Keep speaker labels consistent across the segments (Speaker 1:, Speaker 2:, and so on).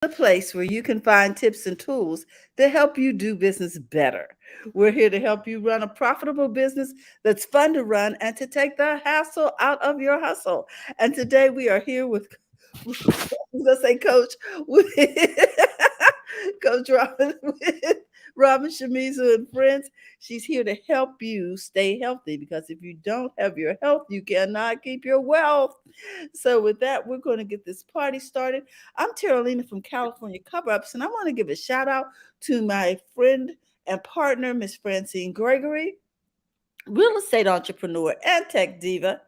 Speaker 1: the place where you can find tips and tools to help you do business better. We're here to help you run a profitable business that's fun to run and to take the hassle out of your hustle. And today we are here with, let's say, Coach, with Coach Robin, with Robin Shimizu and friends. She's here to help you stay healthy because if you don't have your health, you cannot keep your wealth. So, with that, we're going to get this party started. I'm Terralina from California Cover Ups, and I want to give a shout out to my friend and partner, Miss Francine Gregory, real estate entrepreneur and tech diva.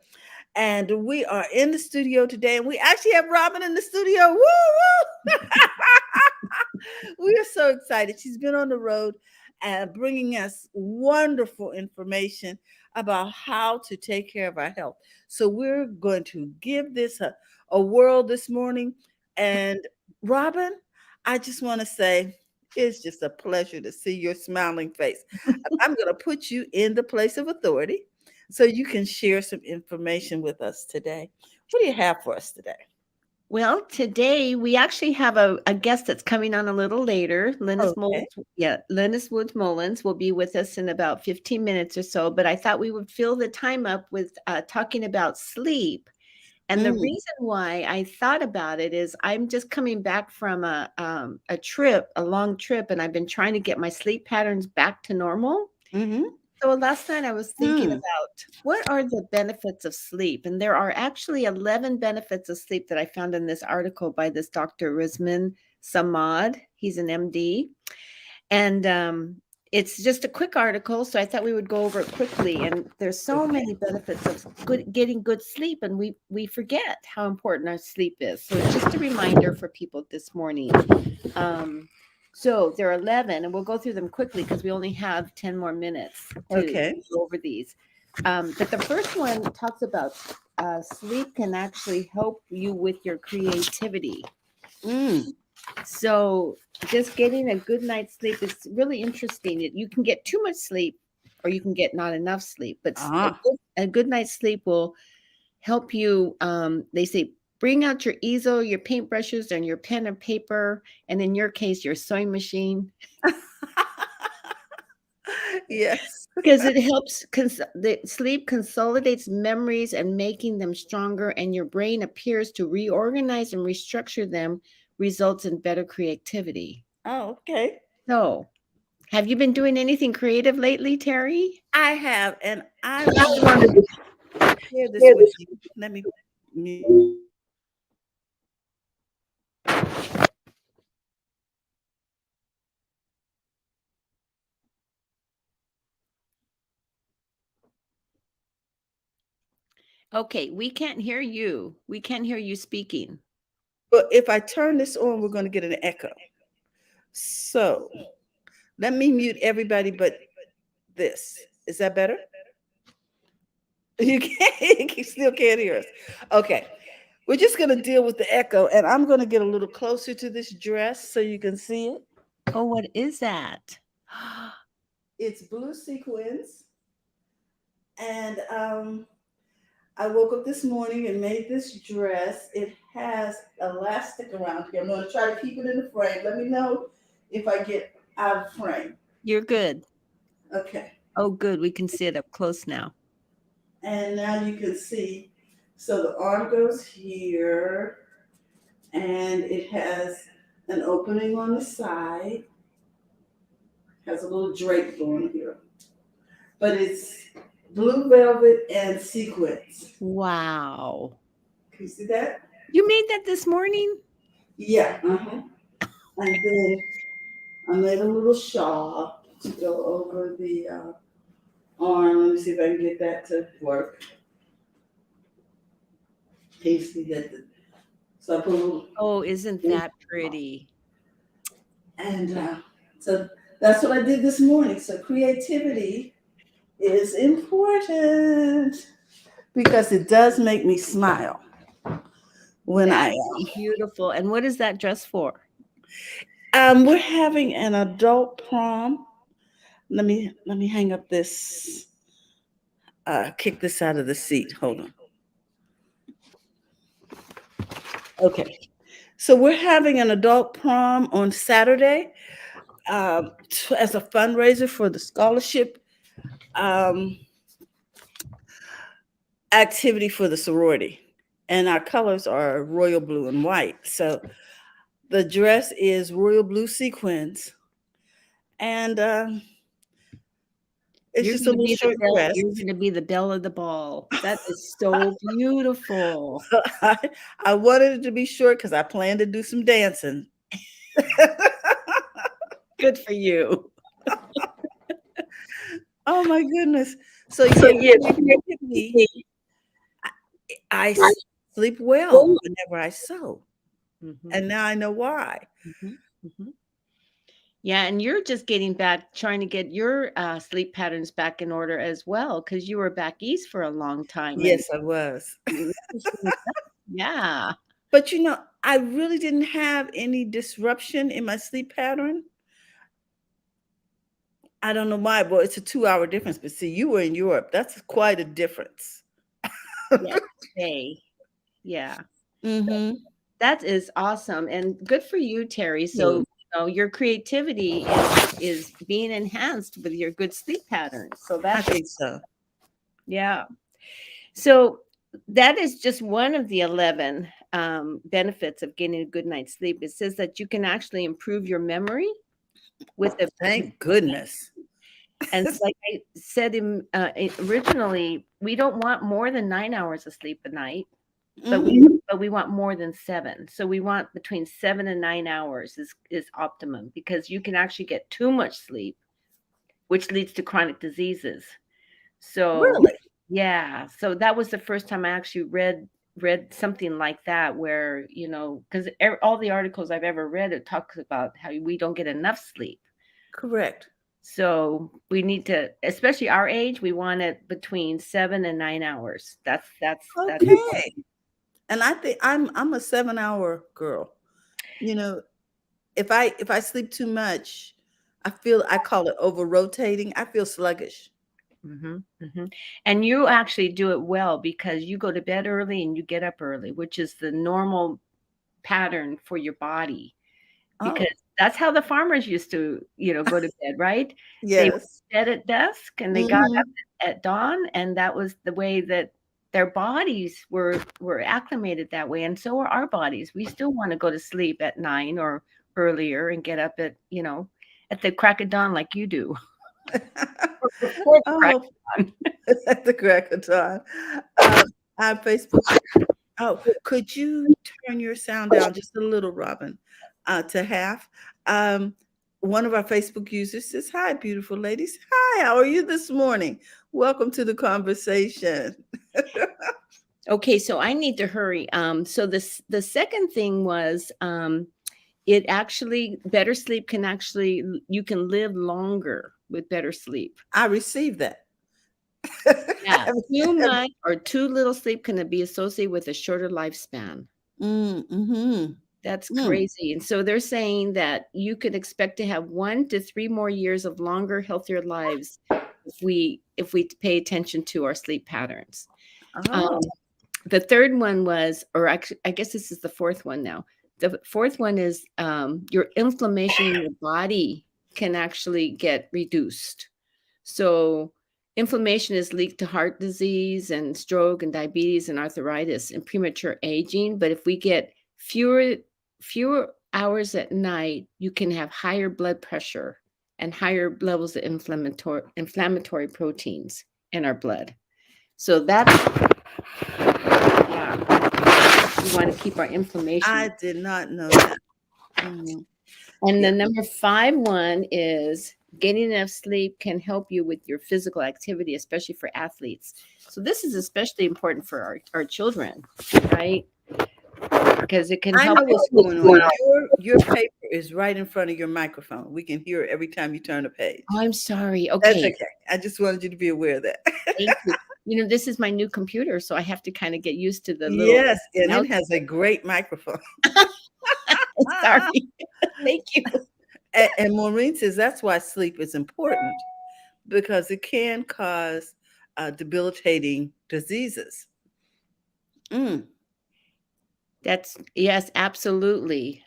Speaker 1: And we are in the studio today, and we actually have Robin in the studio. Woo woo! We are so excited. She's been on the road and bringing us wonderful information about how to take care of our health. So we're going to give this a whirl this morning. And Robin, I just want to say it's just a pleasure to see your smiling face. I'm going to put you in the place of authority so you can share some information with us today. What do you have for us today?
Speaker 2: Well, today we actually have a guest that's coming on a little later.
Speaker 1: Okay.
Speaker 2: Linus Woods Mullins will be with us in about 15 minutes or so. But I thought we would fill the time up with talking about sleep. And the
Speaker 1: Mm,
Speaker 2: reason why I thought about it is I'm just coming back from a trip, a long trip, and I've been trying to get my sleep patterns back to normal.
Speaker 1: mm-hmm.
Speaker 2: So last night I was thinking
Speaker 1: Mm.
Speaker 2: about what are the benefits of sleep? And there are actually 11 benefits of sleep that I found in this article by this Dr. Rizman Samad. He's an MD. And it's just a quick article, so I thought we would go over it quickly. And there's so
Speaker 1: Okay.
Speaker 2: many benefits of getting good sleep, and we forget how important our sleep is. So it's just a reminder for people this morning. Um, so there are 11, and we'll go through them quickly because we only have 10 more minutes to
Speaker 1: Okay.
Speaker 2: go over these. But the first one talks about sleep can actually help you with your creativity.
Speaker 1: Mm.
Speaker 2: So just getting a good night's sleep is really interesting. You can get too much sleep or you can get not enough sleep, but
Speaker 1: Ah.
Speaker 2: a good night's sleep will help you. They say bring out your easel, your paintbrushes, and your pen and paper, and in your case, your sewing machine,
Speaker 1: Yes.
Speaker 2: because it helps. The sleep consolidates memories and making them stronger, and your brain appears to reorganize and restructure them, results in better creativity.
Speaker 1: Oh, okay.
Speaker 2: So, have you been doing anything creative lately, Terry?
Speaker 1: I have, and I wanted to share this with you. Let me mute.
Speaker 2: Okay, we can't hear you. We can't hear you speaking.
Speaker 1: But if I turn this on, we're going to get an echo. So let me mute everybody but this. Is that better? You can't, you still can't hear us. Okay. We're just going to deal with the echo, and I'm going to get a little closer to this dress so you can see it.
Speaker 2: Oh, what is that?
Speaker 1: It's blue sequins, and I woke up this morning and made this dress. It has elastic around here. I'm going to try to keep it in the frame. Let me know if I get out of frame.
Speaker 2: You're good.
Speaker 1: Okay.
Speaker 2: Oh, good. We can see it up close now.
Speaker 1: And now you can see. So the arm goes here, and it has an opening on the side. Has a little drape going here. But it's blue velvet and sequins.
Speaker 2: Wow.
Speaker 1: Can you see that?
Speaker 2: You made that this morning?
Speaker 1: Yeah. Uh-huh. And then I made a little shawl to go over the arm. Let me see if I can get that to work. Can you see that? So I put a little,
Speaker 2: Oh, isn't that pretty?
Speaker 1: and so that's what I did this morning. So creativity is important because it does make me smile when I
Speaker 2: That's beautiful. And what is that dress for?
Speaker 1: we're having an adult prom. Let me hang up this kick this out of the seat. Hold on. Okay. So we're having an adult prom on Saturday as a fundraiser for the scholarship um, activity for the sorority. And our colors are royal blue and white. So the dress is royal blue sequins. And it's
Speaker 2: You're
Speaker 1: just a
Speaker 2: gonna
Speaker 1: little
Speaker 2: be the
Speaker 1: short
Speaker 2: belle,
Speaker 1: dress.
Speaker 2: you're gonna be the belle of the ball. That is so beautiful.
Speaker 1: So I wanted it to be short because I plan to do some dancing.
Speaker 2: Good for you.
Speaker 1: Oh my goodness. So
Speaker 2: So,
Speaker 1: yeah,
Speaker 2: yeah,
Speaker 1: creativity, I sleep well whenever I sew.
Speaker 2: Mhm,
Speaker 1: And now I know why.
Speaker 2: mhm, mhm. Yeah, and you're just getting back trying to get your, sleep patterns back in order as well, because you were back east for a long time, and
Speaker 1: Yes, I was.
Speaker 2: yeah.
Speaker 1: But I really didn't have any disruption in my sleep pattern. I don't know why. Well, it's a 2-hour difference, but see, you were in Europe. That's quite a difference.
Speaker 2: Yeah, hey, yeah.
Speaker 1: Mm-hmm.
Speaker 2: That is awesome, and good for you, Terry. So,
Speaker 1: Hmm.
Speaker 2: your creativity is being enhanced with your good sleep patterns. So
Speaker 1: I
Speaker 2: that's
Speaker 1: think so.
Speaker 2: yeah. So that is just one of the 11 benefits of getting a good night's sleep. It says that you can actually improve your memory with a
Speaker 1: Thank goodness.
Speaker 2: and like I said originally, we don't want more than 9 hours of sleep a night, but
Speaker 1: Mm-hmm.
Speaker 2: we want more than 7. So we want between 7 and 9 hours is optimum because you can actually get too much sleep, which leads to chronic diseases. So
Speaker 1: Really?
Speaker 2: yeah, so that was the first time I actually read something like that where, because all the articles I've ever read, it talks about how we don't get enough sleep.
Speaker 1: Correct.
Speaker 2: So we need to, especially our age, we want it between 7 and 9 hours. That's
Speaker 1: Okay. And I think I'm a 7-hour girl. You know, if I sleep too much, I call it over rotating. I feel sluggish.
Speaker 2: hmm hmm And you actually do it well because you go to bed early and you get up early, which is the normal pattern for your body. Because
Speaker 1: Oh,
Speaker 2: that's how the farmers used to, go to bed, right? They went
Speaker 1: yes.
Speaker 2: to bed at dusk and they got up
Speaker 1: Hmm.
Speaker 2: at dawn, and that was the way that their bodies were acclimated that way, and so are our bodies. We still want to go to sleep at 9 or earlier and get up at the crack of dawn like you do. Or before the crack
Speaker 1: Oh,
Speaker 2: of dawn.
Speaker 1: at the crack of dawn. On Facebook. Oh, could you turn your sound down just a little, Robin, to half? Um, one of our Facebook users says, "Hi, beautiful ladies. Hi, how are you this morning? Welcome to the conversation."
Speaker 2: Okay, so I need to hurry. So the second thing was it actually better sleep can actually you can live longer with better sleep.
Speaker 1: I received that.
Speaker 2: Yeah, too much or too little sleep can be associated with a shorter lifespan.
Speaker 1: Mm-hmm.
Speaker 2: That's
Speaker 1: Mm.
Speaker 2: crazy. And so they're saying that you could expect to have 1 to 3 more years of longer, healthier lives if we pay attention to our sleep patterns.
Speaker 1: Oh,
Speaker 2: Um, the third one was, or actually, I guess this is the fourth one now. The fourth one is your inflammation in your body can actually get reduced. So, inflammation is linked to heart disease and stroke and diabetes and arthritis and premature aging. But if we get fewer hours at night, you can have higher blood pressure and higher levels of inflammatory proteins in our blood. So that's yeah. We want to keep our inflammation.
Speaker 1: I did not know that. Mm.
Speaker 2: And
Speaker 1: Yeah,
Speaker 2: the number 5 one is getting enough sleep can help you with your physical activity, especially for athletes. So this is especially important for our children, right? Because it can
Speaker 1: I
Speaker 2: help.
Speaker 1: know what's going on. Your paper is right in front of your microphone. We can hear it every time you turn a
Speaker 2: Oh,
Speaker 1: page.
Speaker 2: I'm sorry.
Speaker 1: That's
Speaker 2: Okay.
Speaker 1: okay. I just wanted you to be aware of that.
Speaker 2: Thank you. This is my new computer, so I have to kind of get used to the little
Speaker 1: Yes, and
Speaker 2: now.
Speaker 1: it has a great microphone.
Speaker 2: Sorry. Thank you.
Speaker 1: And Maureen says that's why sleep is important because it can cause debilitating diseases. Mm.
Speaker 2: That's yes, absolutely.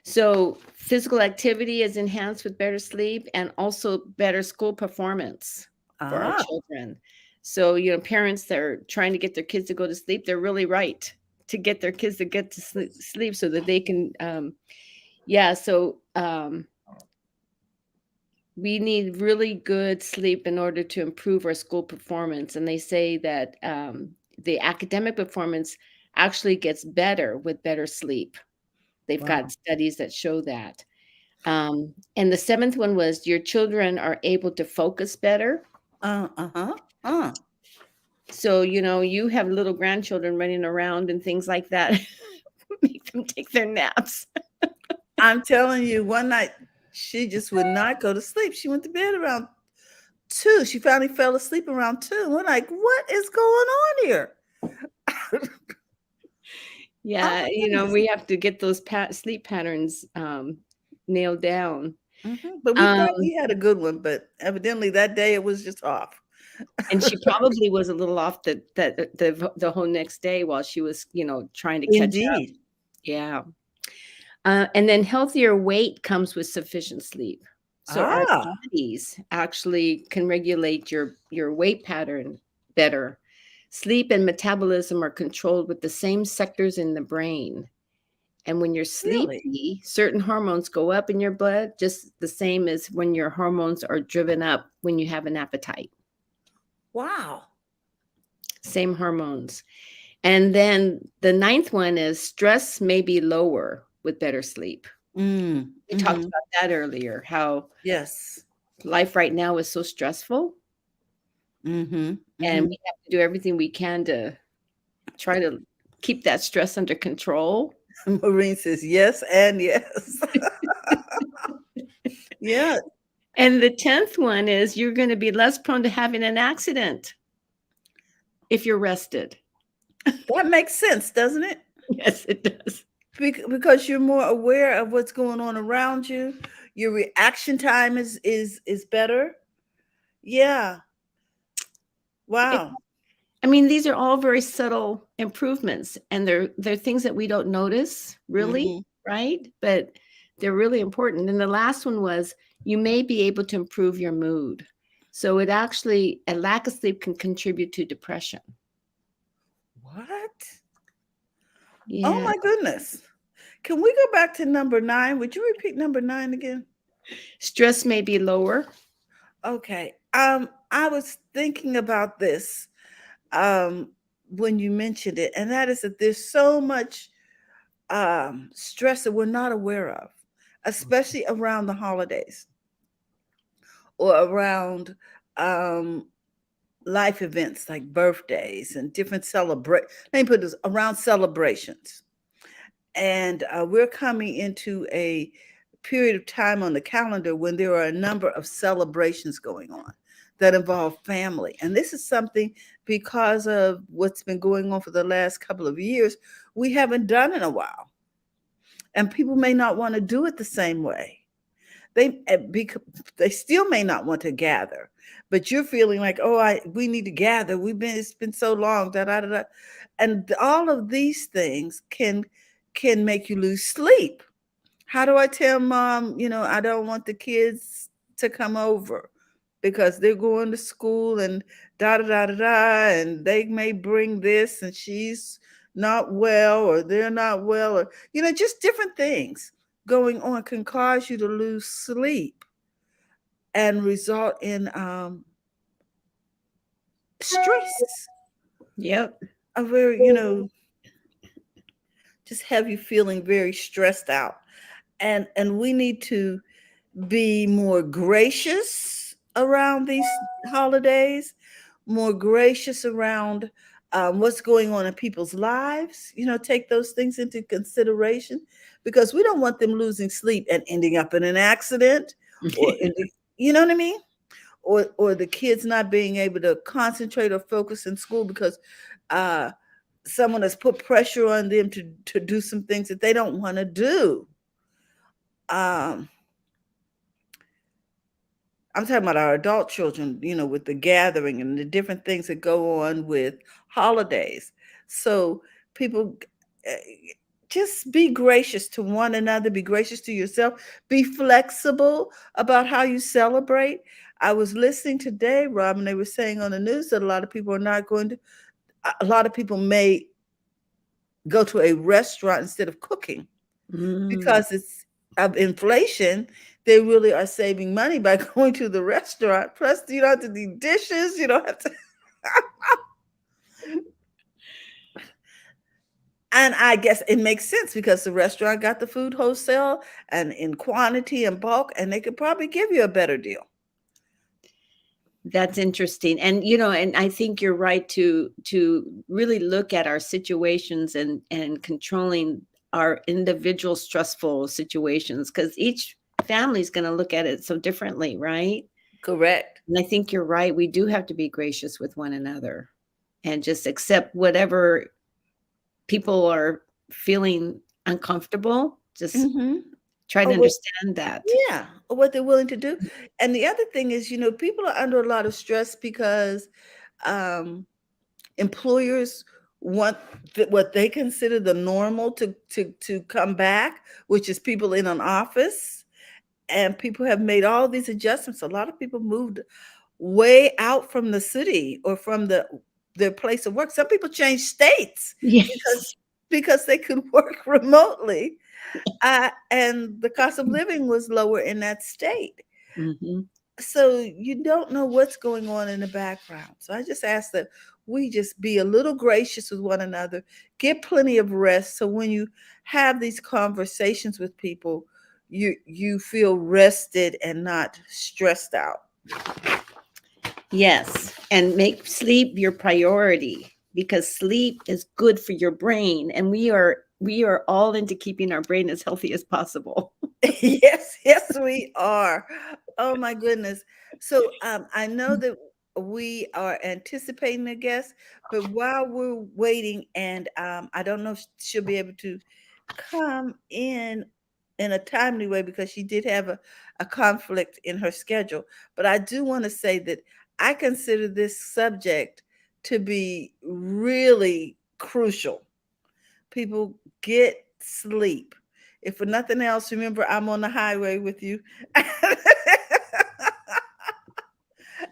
Speaker 2: So physical activity is enhanced with better sleep and also better school performance for our
Speaker 1: Ah,
Speaker 2: children. So, parents that are trying to get their kids to go to sleep, they're really right to get their kids to get to sleep so that they can, yeah. So, we need really good sleep in order to improve our school performance. And they say that the academic performance actually gets better with better sleep. They've got
Speaker 1: wow.
Speaker 2: studies that show that. And the seventh one was your children are able to focus better.
Speaker 1: Uh-huh. Uh.
Speaker 2: So, you have little grandchildren running around and things like that. Make them take their naps.
Speaker 1: I'm telling you, one night she just would not go to sleep. She went to bed around 2. She finally fell asleep around 2. We're like, what is going on here? Oh
Speaker 2: Yeah,
Speaker 1: my goodness.
Speaker 2: we have to get those sleep patterns nailed down.
Speaker 1: But we
Speaker 2: Um,
Speaker 1: thought we had a good one, but evidently that day it was just off.
Speaker 2: and she probably was a little off the whole next day while she was, trying to catch up.
Speaker 1: Indeed.
Speaker 2: Yeah. And then healthier weight comes with sufficient sleep. So our
Speaker 1: Ah,
Speaker 2: bodies actually can regulate your weight pattern better. Sleep and metabolism are controlled with the same sectors in the brain. And when you're
Speaker 1: really?
Speaker 2: sleepy, certain hormones go up in your blood, just the same as when your hormones are driven up when you have an appetite.
Speaker 1: Wow.
Speaker 2: Same hormones. And then the ninth one is stress may be lower with better sleep. We talked
Speaker 1: Mm-hmm.
Speaker 2: about that earlier, how
Speaker 1: Yes.
Speaker 2: life right now is so stressful,
Speaker 1: Mm-hmm.
Speaker 2: and
Speaker 1: Mm-hmm.
Speaker 2: we have to do everything we can to try to keep that stress under control.
Speaker 1: Maureen says yes and yes. Yeah,
Speaker 2: And the 10th one is you're gonna be less prone to having an accident if you're rested.
Speaker 1: that makes sense, doesn't it?
Speaker 2: Yes, it does.
Speaker 1: Because you're more aware of what's going on around you. Your reaction time is better. Yeah.
Speaker 2: It
Speaker 1: Wow.
Speaker 2: I mean, these are all very subtle improvements, and they're things that we don't notice really,
Speaker 1: Mm-hmm.
Speaker 2: right? But they're really important. And the last one was you may be able to improve your mood. So it actually a lack of sleep can contribute to depression.
Speaker 1: What? Oh
Speaker 2: Yeah.
Speaker 1: my goodness. Can we go back to number 9? Would you repeat number 9 again?
Speaker 2: Stress may be lower.
Speaker 1: Okay. I was thinking about this when you mentioned it, and that is that there's so much stress that we're not aware of, especially around the holidays or around um, life events like birthdays and different celebrate. Let me put this around celebrations, and we're coming into a period of time on the calendar when there are a number of celebrations going on that involve family. And this is something because of what's been going on for the last couple of years, we haven't done in a while. And people may not want to do it the same way. They still may not want to gather, but you're feeling like, oh, I we need to gather. It's been so long, da da da, da. And all of these things can make you lose sleep. How do I tell mom, I don't want the kids to come over because they're going to school and da da da da da, and they may bring this and she's not well or they're not well, or just different things going on can cause you to lose sleep and result in stress.
Speaker 2: Yep.
Speaker 1: A very, just have you feeling very stressed out. And we need to be more gracious around these holidays, more gracious around what's going on in people's lives. Take those things into consideration because we don't want them losing sleep and ending up in an accident, or you know what I mean? Or the kids not being able to concentrate or focus in school because uh, someone has put pressure on them to do some things that they don't want to do. Um, I'm talking about our adult children, with the gathering and the different things that go on with holidays. So people just be gracious to one another, be gracious to yourself, be flexible about how you celebrate. I was listening today, Rob, and they were saying on the news that a lot of people are not going to, a lot of people may go to a restaurant instead of cooking
Speaker 2: Mm.
Speaker 1: because it's of inflation. They really are saving money by going to the restaurant. Plus, you don't have to do dishes. You don't have to. And I guess it makes sense because the restaurant got the food wholesale and in quantity and bulk, and they could probably give you a better deal.
Speaker 2: That's interesting. And and I think you're right to really look at our situations and controlling our individual stressful situations, because each family is going to look at it so differently, right?
Speaker 1: Correct.
Speaker 2: And I think you're right. We do have to be gracious with one another and just accept whatever people are feeling uncomfortable. Just
Speaker 1: Hmm.
Speaker 2: try to
Speaker 1: Or what,
Speaker 2: understand that.
Speaker 1: yeah, or what they're willing to do. And the other thing is, people are under a lot of stress because um, employers want what they consider the normal to come back, which is people in an office. And people have made all these adjustments. A lot of people moved way out from the city or from their place of work. Some people changed states because
Speaker 2: Yes.
Speaker 1: because they could work remotely, and the cost of living was lower in that state.
Speaker 2: Hmm.
Speaker 1: So you don't know what's going on in the background. So I just ask that we just be a little gracious with one another, get plenty of rest. So when you have these conversations with people, you feel rested and not stressed out.
Speaker 2: Yes, and make sleep your priority, because sleep is good for your brain, and we are all into keeping our brain as healthy as possible.
Speaker 1: Yes, yes, we are. Oh my goodness. So I know that we are anticipating a guest, but while we're waiting, and I don't know if she'll be able to come in a timely way because she did have a conflict in her schedule. But I do want to say that I consider this subject to be really crucial. People, get sleep. If for nothing else, remember I'm on the highway with you.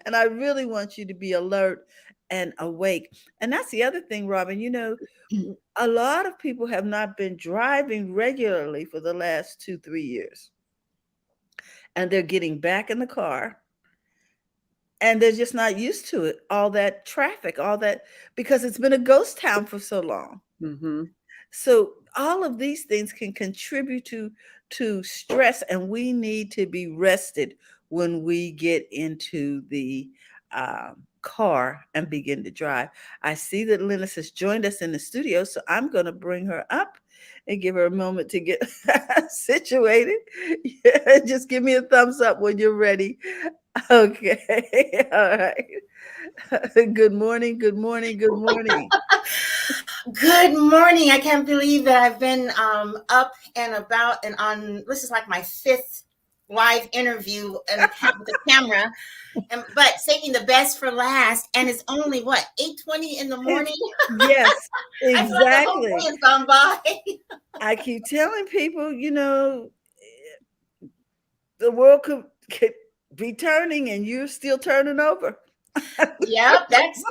Speaker 1: And I really want you to be alert and awake. And that's the other thing, Robin. A lot of people have not been driving regularly for the last 2, 3 years. And they're getting back in the car and they're just not used to it. All that traffic, all that, because it's been a ghost town for so long.
Speaker 2: Hmm.
Speaker 1: So all of these things can contribute to stress, and we need to be rested when we get into the car and begin to drive. I see that Linus has joined us in the studio, so I'm going to bring her up and give her a moment to get situated. Yeah, just give me a thumbs up when you're ready. Okay. All right. Good morning. Good morning. Good morning.
Speaker 3: Good morning. I can't believe that I've been up and about and on. This is like my fifth live interview and with the camera, but saving the best for last. And it's only what 8:20 in the
Speaker 1: It's,
Speaker 3: morning.
Speaker 1: yes,
Speaker 3: I feel like the whole day
Speaker 1: exactly.
Speaker 3: has gone by.
Speaker 1: I keep telling people, the world could be turning and you're still turning over.
Speaker 3: Yep, that's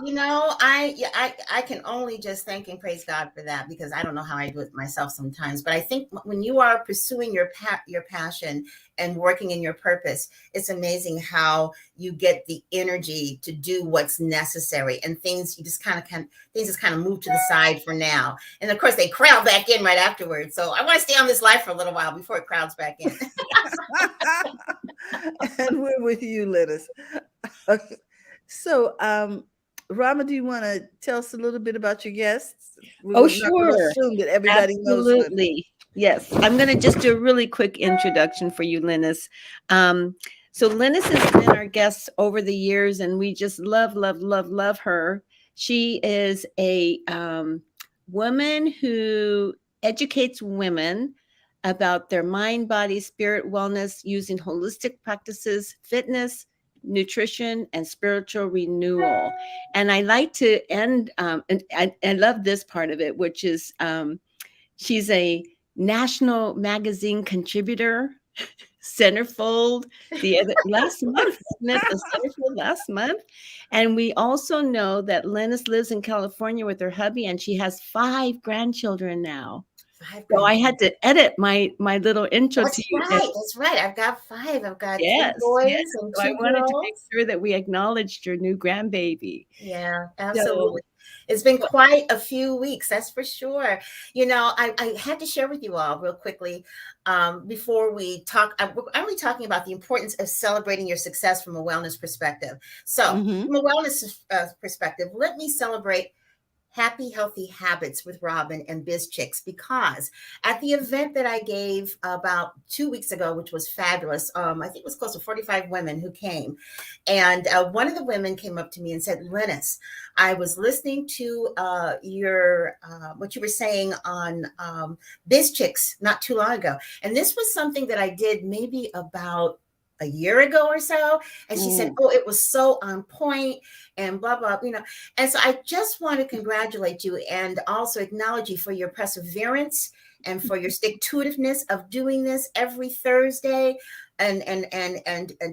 Speaker 3: I can only just thank and praise God for that, because I don't know how I do it myself sometimes. But I think when you are pursuing your passion and working in your purpose, it's amazing how you get the energy to do what's necessary, and things you just things just kind of move to the side for now, and of course they crowd back in right afterwards. So I want to stay on this life for a little while before it crowds back in.
Speaker 1: And we're with you, Linus. Okay. So, Rama, do you want to tell us a little bit about your guests? We're
Speaker 2: Oh,
Speaker 1: not going to
Speaker 2: sure.
Speaker 1: assume that everybody knows Linus.
Speaker 2: Absolutely. Yes. I'm going to just do a really quick introduction for you, Linus. Um, so Linus has been our guest over the years, and we just love, love, love, love her. She is a woman who educates women about their mind, body, spirit wellness using holistic practices, fitness, nutrition, and spiritual renewal. And I like to end, and I love this part of it, which is She's a national magazine contributor, centerfold the other last month, wasn't it? The centerfold last month. And we also know that Lennis lives in California with her hubby, and she has 5 grandchildren now.
Speaker 3: Five
Speaker 2: So I
Speaker 3: grandchildren.
Speaker 2: had to edit my little intro to
Speaker 3: That's
Speaker 2: you.
Speaker 3: right. That's right. I've got 5. I've got 3
Speaker 2: Yes, yes.
Speaker 3: boys and
Speaker 2: So I
Speaker 3: 2
Speaker 2: wanted to make
Speaker 3: girls.
Speaker 2: sure that we acknowledged your new grandbaby.
Speaker 3: Yeah,
Speaker 2: So
Speaker 3: absolutely. It's been quite a few weeks, that's for sure. I had to share with you all real quickly before we talk. I'm only talking about the importance of celebrating your success from a wellness perspective. So,
Speaker 1: Mm-hmm.
Speaker 3: from a wellness perspective, let me celebrate Happy Healthy Habits with Robin and BizChicks, because at the event that I gave about 2 weeks ago, which was fabulous, I think it was close to 45 women who came. And one of the women came up to me and said, Linus, I was listening to your what you were saying on BizChicks not too long ago. And this was something that I did maybe about a year ago or so. And she said,
Speaker 1: Mm.
Speaker 3: oh, it was so on point and blah, blah, and so I just want to congratulate you and also acknowledge you for your perseverance and for your stick-to-itiveness of doing this every Thursday. And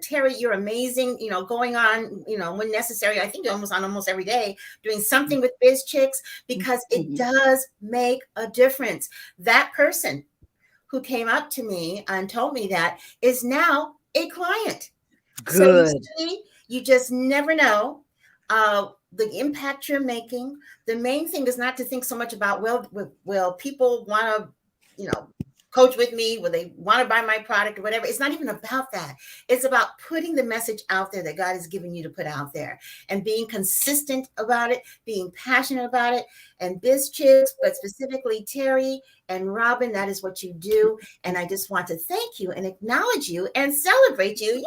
Speaker 3: Terry, you're amazing, going on, when necessary. I think you're almost on almost every day doing something with BizChicks, because it
Speaker 1: Mhm.
Speaker 3: does make a difference. That person who came up to me and told me that is now a client. So you
Speaker 1: Good.
Speaker 3: see, you just never know the impact you're making. The main thing is not to think so much about, well, people want to, coach with me, will they want to buy my product or whatever. It's not even about that. It's about putting the message out there that God has given you to put out there and being consistent about it, being passionate about it. And BizChicks, but specifically Terry and Robin, that is what you do. And I just want to thank you and acknowledge you and celebrate you.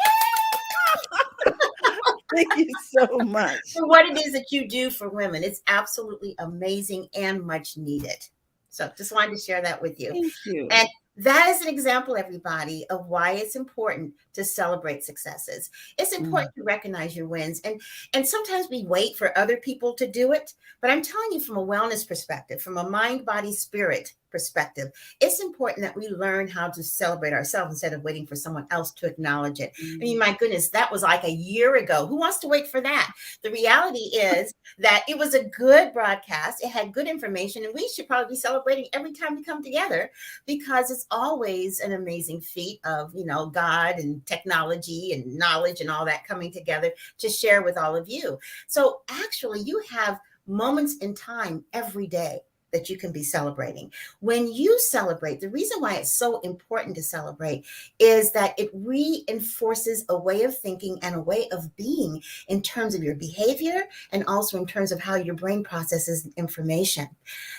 Speaker 1: Thank you so much.
Speaker 3: For what it is that you do for women. It's absolutely amazing and much needed. So just wanted to share that with you.
Speaker 2: thank you.
Speaker 3: And that is an example, everybody, of why it's important to celebrate successes. It's
Speaker 1: Mm.
Speaker 3: important to recognize your wins. And sometimes we wait for other people to do it. But I'm telling you, from a wellness perspective, from a mind, body, spirit perspective, it's important that we learn how to celebrate ourselves instead of waiting for someone else to acknowledge it. I mean, my goodness, that was like a year ago. Who wants to wait for that? The reality is that it was a good broadcast. It had good information, and we should probably be celebrating every time we come together, because it's always an amazing feat of, God and technology and knowledge and all that coming together to share with all of you. So actually, you have moments in time every day that you can be celebrating. When you celebrate, the reason why it's so important to celebrate is that it reinforces a way of thinking and a way of being in terms of your behavior, and also in terms of how your brain processes information.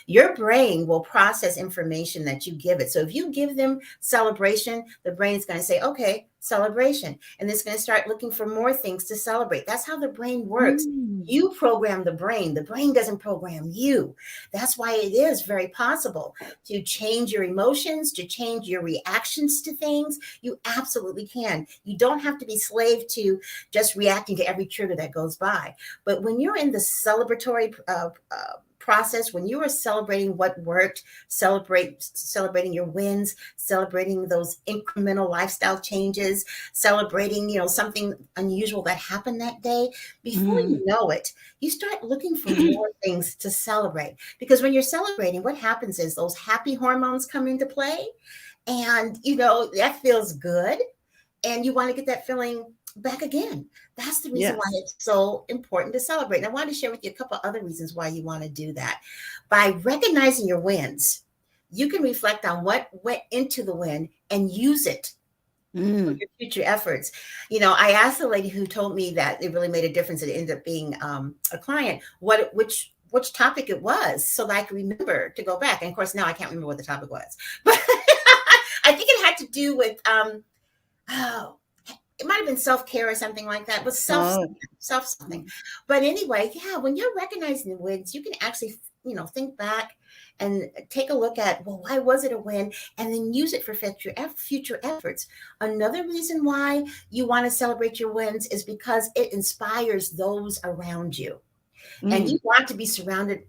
Speaker 3: Your brain will process information that you give it. So if you give them celebration, the brain is going to say, okay, celebration. And it's going to start looking for more things to celebrate. That's how the brain works.
Speaker 1: Mm.
Speaker 3: You program the brain. The brain doesn't program you. That's why it is very possible to change your emotions, to change your reactions to things. You absolutely can. You don't have to be slave to just reacting to every trigger that goes by. But when you're in the celebratory process, when you are celebrating what worked, celebrating your wins, celebrating those incremental lifestyle changes, celebrating, something unusual that happened that day, before
Speaker 1: Mm.
Speaker 3: you know it, you start looking for more things to celebrate. Because when you're celebrating, what happens is those happy hormones come into play, and that feels good, and you want to get that feeling back again. That's the reason why
Speaker 1: Yes.
Speaker 3: it's so important to celebrate. And I wanted to share with you a couple other reasons why you want to do that. By recognizing your wins, you can reflect on what went into the win and use it for
Speaker 1: Mm.
Speaker 3: your future efforts. I asked the lady who told me that it really made a difference. It ended up being a client, which topic it was, so that I could remember to go back. And of course, now I can't remember what the topic was, but I think it had to do with oh, it might have been self-care or something like that, but
Speaker 1: Oh.
Speaker 3: self something. But anyway, yeah, when you're recognizing the wins, you can actually, think back and take a look at, well, why was it a win? And then use it for future efforts. Another reason why you want to celebrate your wins is because it inspires those around you. And
Speaker 1: Mm.
Speaker 3: you want to be surrounded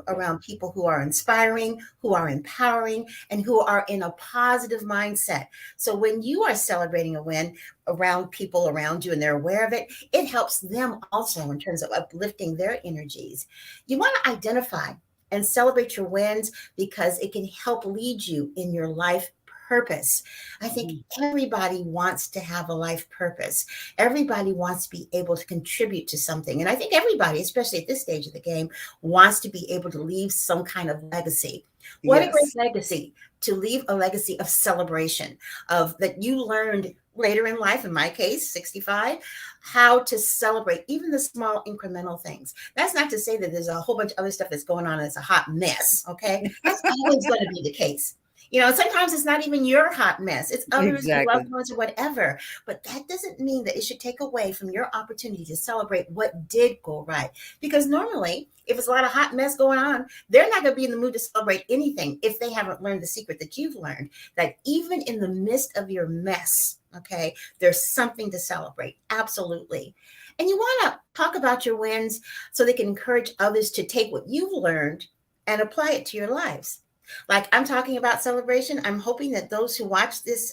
Speaker 3: around people who are inspiring, who are empowering, and who are in a positive mindset. So when you are celebrating a win around people around you and they're aware of it, it helps them also in terms of uplifting their energies. You want to identify and celebrate your wins because it can help lead you in your life purpose. I think
Speaker 1: Mhm.
Speaker 3: everybody wants to have a life purpose. Everybody wants to be able to contribute to something. And I think everybody, especially at this stage of the game, wants to be able to leave some kind of legacy. What a great
Speaker 1: Yes.
Speaker 3: legacy to leave a legacy of celebration, of that you learned later in life, in my case, 65, how to celebrate even the small incremental things. That's not to say that there's a whole bunch of other stuff that's going on that's a hot mess. Okay. That's always going to be the case. Sometimes it's not even your hot mess. It's others, your
Speaker 1: Exactly.
Speaker 3: loved ones, or whatever. But that doesn't mean that it should take away from your opportunity to celebrate what did go right. Because normally, if it's a lot of hot mess going on, they're not going to be in the mood to celebrate anything if they haven't learned the secret that you've learned. That even in the midst of your mess, okay, there's something to celebrate. Absolutely. And you want to talk about your wins so they can encourage others to take what you've learned and apply it to your lives. Like I'm talking about celebration. I'm hoping that those who watch this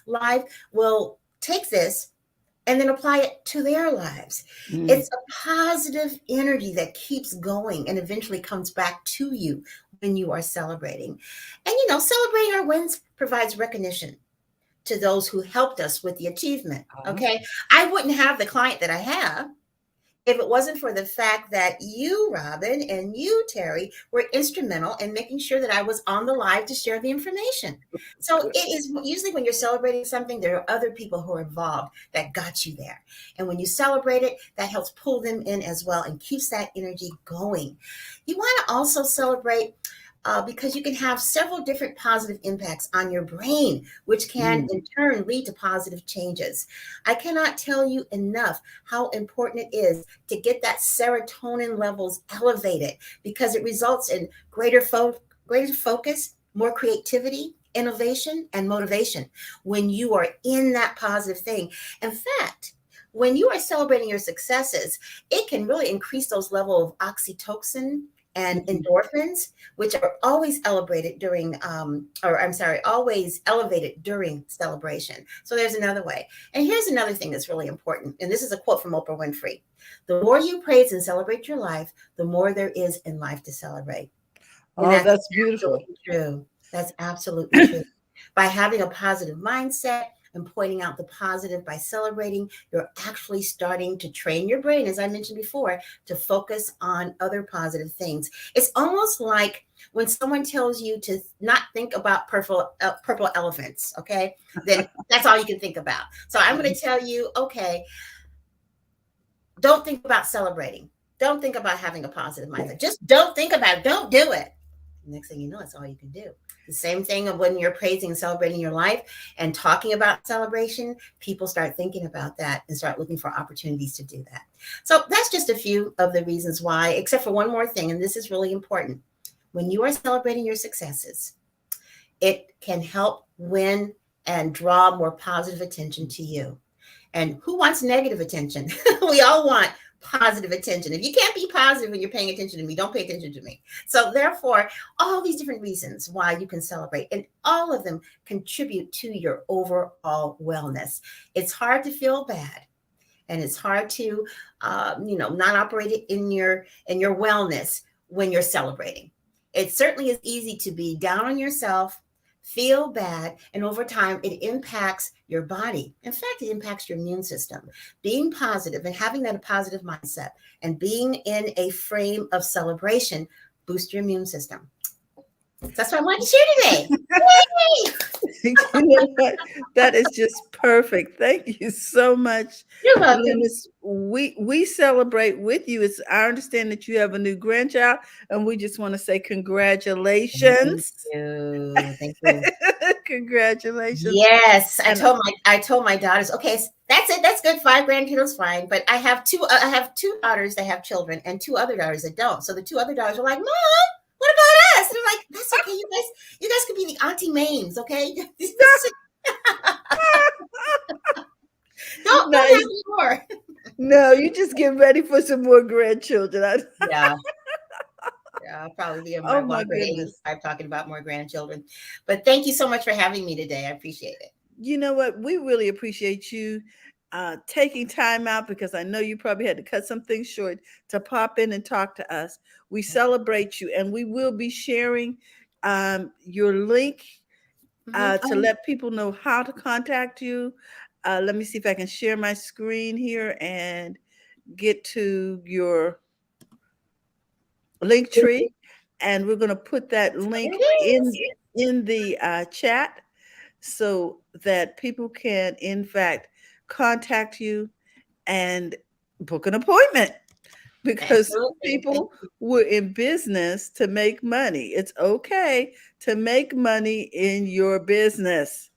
Speaker 3: live will take this and then apply it to their lives.
Speaker 1: Mm.
Speaker 3: It's a positive energy that keeps going and eventually comes back to you when you are celebrating. And, celebrating our wins provides recognition to those who helped us with the achievement.
Speaker 1: Uh-huh.
Speaker 3: Okay. I wouldn't have the client that I have if it wasn't for the fact that you, Robin, and you, Terry, were instrumental in making sure that I was on the live to share the information. So it is usually when you're celebrating something, there are other people who are involved that got you there. And when you celebrate it, that helps pull them in as well and keeps that energy going. You want to also celebrate because you can have several different positive impacts on your brain, which can
Speaker 1: Mm.
Speaker 3: in turn lead to positive changes. I cannot tell you enough how important it is to get that serotonin levels elevated because it results in greater focus, more creativity, innovation, and motivation when you are in that positive thing. In fact, when you are celebrating your successes, it can really increase those levels of oxytocin and
Speaker 1: Mhm.
Speaker 3: endorphins, which are always elevated always elevated during celebration. So there's another way. And here's another thing that's really important. And this is a quote from Oprah Winfrey. The more you praise and celebrate your life, the more there is in life to celebrate. And
Speaker 1: Oh,
Speaker 3: that's
Speaker 1: that's beautiful.
Speaker 3: absolutely true. That's absolutely true. By having a positive mindset and pointing out the positive by celebrating, you're actually starting to train your brain, as I mentioned before, to focus on other positive things. It's almost like when someone tells you to not think about purple elephants, okay? Then that's all you can think about. So I'm going to tell you, okay, don't think about celebrating. Don't think about having a positive mindset. Just don't think about it. Don't do it. Next thing you know, it's all you can do. The same thing of when you're praising and celebrating your life and talking about celebration, people start thinking about that and start looking for opportunities to do that. So that's just a few of the reasons why, except for one more thing, and this is really important. When you are celebrating your successes, it can help win and draw more positive attention to you. And who wants negative attention? We all want positive attention. If you can't be positive when you're paying attention to me, don't pay attention to me. So therefore, all these different reasons why you can celebrate, and all of them contribute to your overall wellness. It's hard to feel bad, and it's hard to, not operate in your wellness when you're celebrating. It certainly is easy to be down on yourself, feel bad, and over time it impacts your body. In fact, it impacts your immune system. Being positive and having that positive mindset and being in a frame of celebration boosts your immune system. That's what I wanted to share today. Yay!
Speaker 1: You know what? That is just perfect. Thank you so much,
Speaker 3: You're welcome.
Speaker 1: Linus. We celebrate with you. I understand that you have a new grandchild, and we just want to say
Speaker 3: Thank
Speaker 1: congratulations.
Speaker 3: you. Thank you.
Speaker 1: Congratulations.
Speaker 3: Yes, I
Speaker 1: And
Speaker 3: told my daughters, okay, that's it, that's good. 5 grandkids, fine. But I have two daughters that have children and two other daughters that don't. So the two other daughters were like, Mom, what about us? And I'm like, that's okay, you guys could be the Auntie Mames, okay? don't
Speaker 1: now,
Speaker 3: have any more.
Speaker 1: No, you just get ready for some more grandchildren.
Speaker 3: Yeah. Yeah, I'll probably be in my
Speaker 1: Oh my
Speaker 3: walker at
Speaker 1: goodness.
Speaker 3: 85 talking about more grandchildren. But thank you so much for having me today. I appreciate it.
Speaker 1: You know what? We really appreciate you taking time out because I know you probably had to cut some things short to pop in and talk to us. We celebrate you, and we will be sharing your link to
Speaker 3: Oh,
Speaker 1: let people know how to contact you. Let me see if I can share my screen here and get to your link tree, and we're going to put that
Speaker 3: there
Speaker 1: link
Speaker 3: it is.
Speaker 1: in the chat so that people can in fact contact you and book an appointment, because
Speaker 3: Absolutely. Thank
Speaker 1: people
Speaker 3: you.
Speaker 1: were in business to make money. It's okay to make money in your business.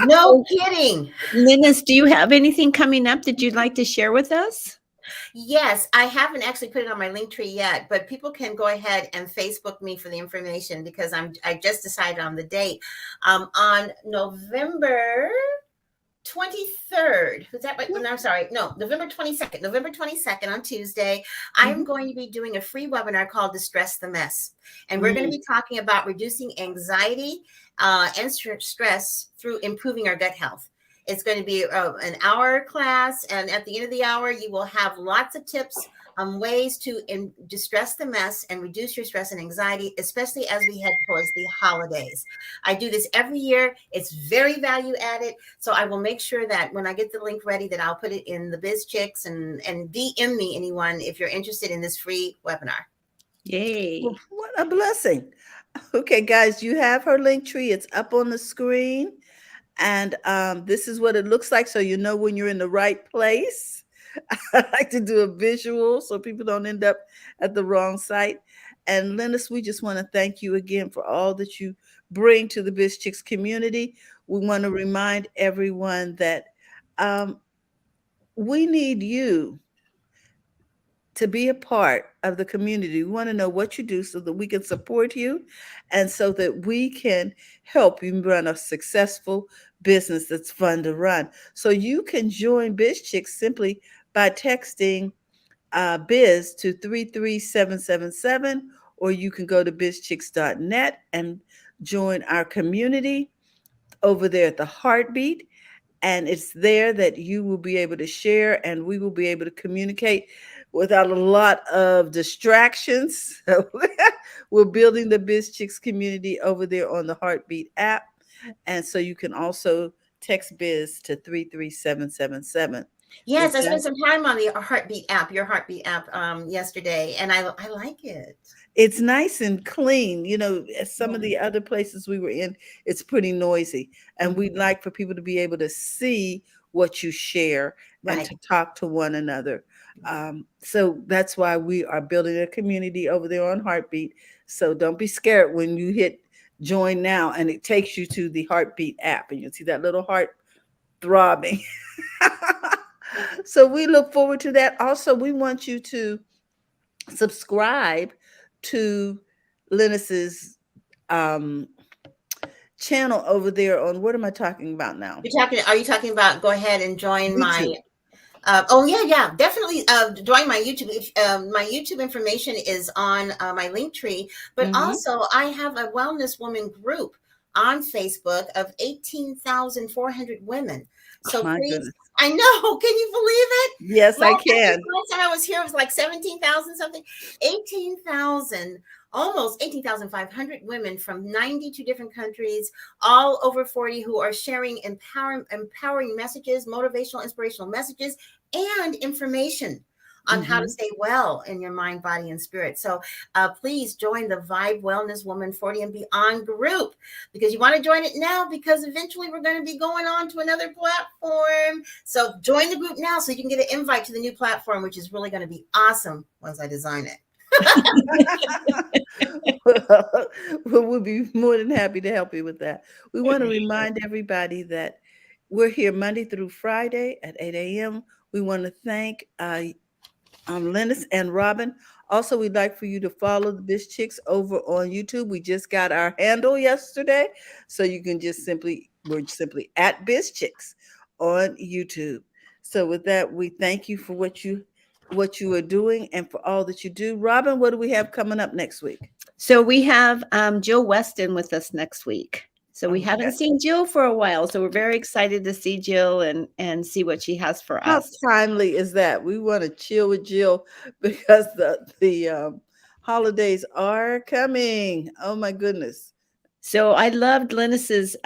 Speaker 3: No
Speaker 2: So,
Speaker 3: kidding.
Speaker 2: Linus, do you have anything coming up that you'd like to share with us?
Speaker 3: Yes, I haven't actually put it on my link tree yet, but people can go ahead and Facebook me for the information because I just decided on the date. On November 23rd. Was that right? No, I'm sorry. No, November 22nd. November 22nd on Tuesday, I'm
Speaker 1: Mhm.
Speaker 3: going to be doing a free webinar called Distress the Mess. And we're going to
Speaker 1: Mm.
Speaker 3: be talking about reducing anxiety and stress through improving our gut health. It's going to be an hour class. And at the end of the hour, you will have lots of tips on ways to distress the mess and reduce your stress and anxiety, especially as we head towards the holidays. I do this every year. It's very value added. So I will make sure that when I get the link ready, that I'll put it in the BizChicks and DM me anyone if you're interested in this free webinar.
Speaker 2: Yay.
Speaker 1: Well, what a blessing. Okay, guys, you have her link tree. It's up on the screen. And this is what it looks like, so you know when you're in the right place. I like to do a visual so people don't end up at the wrong site. And Linus, we just want to thank you again for all that you bring to the Biz Chicks community. We want to remind everyone that um, we need you to be a part of the community. We want to know what you do so that we can support you and so that we can help you run a successful business that's fun to run. So you can join Biz Chicks simply by texting biz to 33777, or you can go to bizchicks.net and join our community over there at the Heartbeat, and it's there that you will be able to share and we will be able to communicate without a lot of distractions. So we're building the Biz Chicks community over there on the Heartbeat app, and so you can also text biz to 33777. Is
Speaker 3: Yes, I
Speaker 1: that
Speaker 3: spent some time on the Heartbeat app, your Heartbeat app, yesterday, and I like it.
Speaker 1: it's nice and clean. As some of
Speaker 3: Yeah.
Speaker 1: the other places we were in, it's pretty noisy. And we'd
Speaker 3: Mhm.
Speaker 1: like for people to be able to see what you share and
Speaker 3: Right.
Speaker 1: to talk to one another. So that's why we are building a community over there on Heartbeat. So don't be scared when you hit join now and it takes you to the Heartbeat app and you'll see that little heart throbbing. So we look forward to that. Also, we want you to subscribe to Linus's um, channel over there on, what am I talking about now?
Speaker 3: Are you talking about go ahead and join my
Speaker 1: YouTube.
Speaker 3: oh yeah, yeah, definitely. Join my YouTube. My YouTube information is on my link tree, but
Speaker 1: Hmm.
Speaker 3: also I have a wellness woman group on Facebook of 18,400 women.
Speaker 1: Oh
Speaker 3: So
Speaker 1: my
Speaker 3: please,
Speaker 1: goodness.
Speaker 3: I know. Can you believe it?
Speaker 1: Yes, I
Speaker 3: I think
Speaker 1: can.
Speaker 3: last time I was here, it was like 17,000 something, 18,000, almost 18,500 women from 92 different countries, all over 40, who are sharing empowering messages, motivational, inspirational messages, and information on how to
Speaker 1: Hmm.
Speaker 3: stay well in your mind, body, and spirit. So please join the Vibe Wellness Woman 40 and Beyond group, because you want to join it now, because eventually we're going to be going on to another platform. So join the group now so you can get an invite to the new platform, which is really going to be awesome once I design it.
Speaker 1: Well, we'll be more than happy to help you with that. We want to remind everybody that we're here Monday through Friday at 8 a.m. We want to thank Linus and Robin. Also, we'd like for you to follow the Biz Chicks over on YouTube. We just got our handle yesterday, so you can we're simply at Biz Chicks on YouTube. So with that, we thank you for what you are doing and for all that you do. Robin, what do we have coming up next week?
Speaker 2: So we have Jill Weston with us next week. So we haven't
Speaker 1: Okay.
Speaker 2: seen Jill for a while. So we're very excited to see Jill and see what she has for
Speaker 1: How
Speaker 2: us.
Speaker 1: timely is that? We want to chill with Jill because the holidays are coming. Oh my goodness.
Speaker 2: So I loved Linus's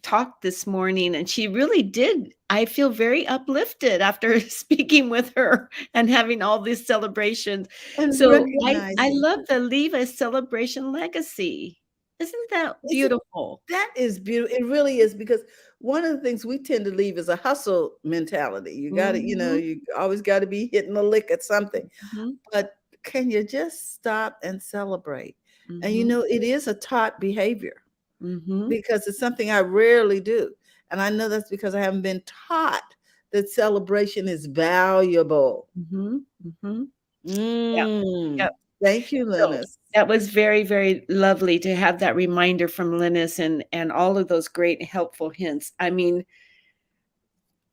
Speaker 2: talk this morning, and she really did. I feel very uplifted after speaking with her and having all these celebrations.
Speaker 1: And
Speaker 2: So I
Speaker 1: recognizing
Speaker 2: love the leave a celebration legacy. Isn't that
Speaker 1: isn't
Speaker 2: beautiful?
Speaker 1: that is beautiful. It really is because one of the things we tend to leave is a hustle mentality. You got to,
Speaker 2: Mhm,
Speaker 1: you always got to be hitting a lick at something.
Speaker 2: mhm,
Speaker 1: But can you just stop and celebrate? And
Speaker 2: mhm,
Speaker 1: it is a taught behavior
Speaker 2: mhm,
Speaker 1: because it's something I rarely do. And I know that's because I haven't been taught that celebration is valuable.
Speaker 2: mhm, mhm. Yep,
Speaker 1: Mm.
Speaker 2: yep.
Speaker 1: Thank you,
Speaker 2: So
Speaker 1: Linus.
Speaker 2: that was very, very lovely to have that reminder from Linus and all of those great helpful hints. I mean,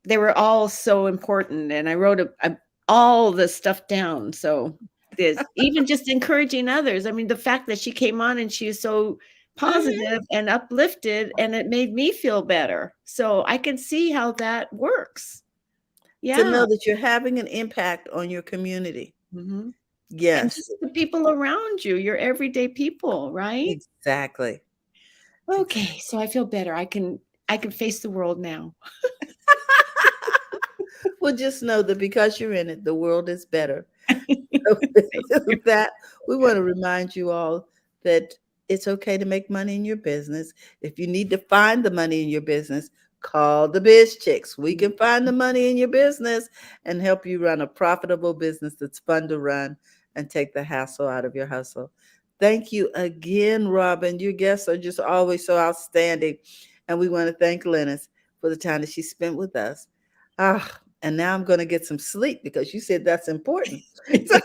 Speaker 2: they were all so important, and I wrote all the stuff down. So this even just encouraging others. I mean, the fact that she came on and she was so
Speaker 1: Mhm.
Speaker 2: positive and uplifted, and it made me feel better. So I can see how that works.
Speaker 1: To
Speaker 2: Yeah.
Speaker 1: know that you're having an impact on your community.
Speaker 2: Mhm. And
Speaker 1: Yes,
Speaker 2: just the people around you, your everyday people, right?
Speaker 1: exactly.
Speaker 2: Okay,
Speaker 1: Exactly.
Speaker 2: so I feel better. I can face the world now.
Speaker 1: Well, just know that because you're in it, the world is better. So
Speaker 2: Thank you.
Speaker 1: with that, we want to remind you all that it's okay to make money in your business. If you need to find the money in your business, call the Biz Chicks. We can find the money in your business and help you run a profitable business that's fun to run and take the hassle out of your hustle. Thank you again, Robin. Your guests are just always so outstanding. And we want to thank Lennis for the time that she spent with us. Ah, and now I'm going to get some sleep because you said that's important. So,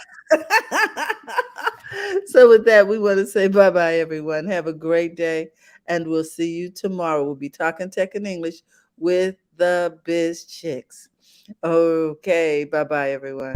Speaker 1: so with that, we want to say bye-bye, everyone. Have a great day, and we'll see you tomorrow. We'll be talking tech and English with the Biz Chicks. Okay, bye-bye, everyone.